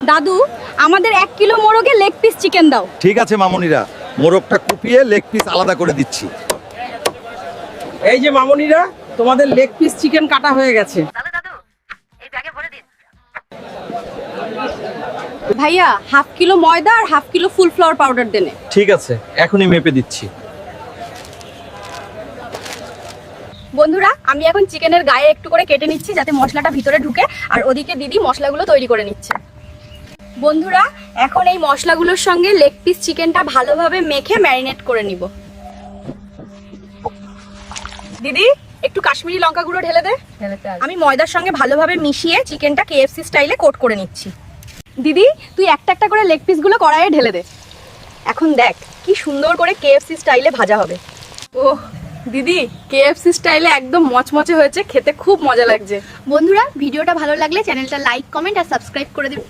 দাদু, আমাদের 1 kilo মোরগে leg piece chicken দাও। ঠিক আছে মামুনিরা, মোরগটা কুপিয়ে লেগ পিস আলাদা করে দিচ্ছি। এই যে মামুনিরা, তোমাদের লেগ পিস চিকেন কাটা হয়ে গেছে। ভাইয়া, 1/2 কিলো ময়দা আর 1/2 কিলো ফুল ফ্লাওয়ার পাউডার দেনে। ঠিক আছে, এখনই মেপে দিচ্ছি। বন্ধুরা, আমি এখন চিকেনের গায়ে একটু করে কেটে নিচ্ছি যাতে মশলাটা ভিতরে ঢুকে, আর ওদিকে দিদি মশলাগুলো তৈরি করে নিচ্ছে। বন্ধুরা, এখন এই মশলাগুলোর সঙ্গে লেগ পিস চিকেনটা ভালোভাবে মেখে ম্যারিনেট করে নিব। দিদি, একটু কাশ্মীরি লঙ্কা গুঁড়ো ঢেলে দে। আমি ময়দার সঙ্গে ভালোভাবে মিশিয়ে চিকেনটা কেএফসি স্টাইলে কোট করে নিচ্ছি। দিদি, তুই একটা একটা করে লেগ পিসগুলো কড়াইয়ে ঢেলে দে। এখন দেখ কি সুন্দর করে কেএফসি স্টাইলে ভাজা হবে। ওহ দিদি, কেএফসি স্টাইলে একদম মচমচে হয়েছে, খেতে খুব মজা লাগছে। বন্ধুরা, ভিডিওটা ভালো লাগলে চ্যানেলটা লাইক, কমেন্ট আর সাবস্ক্রাইব করে দিন।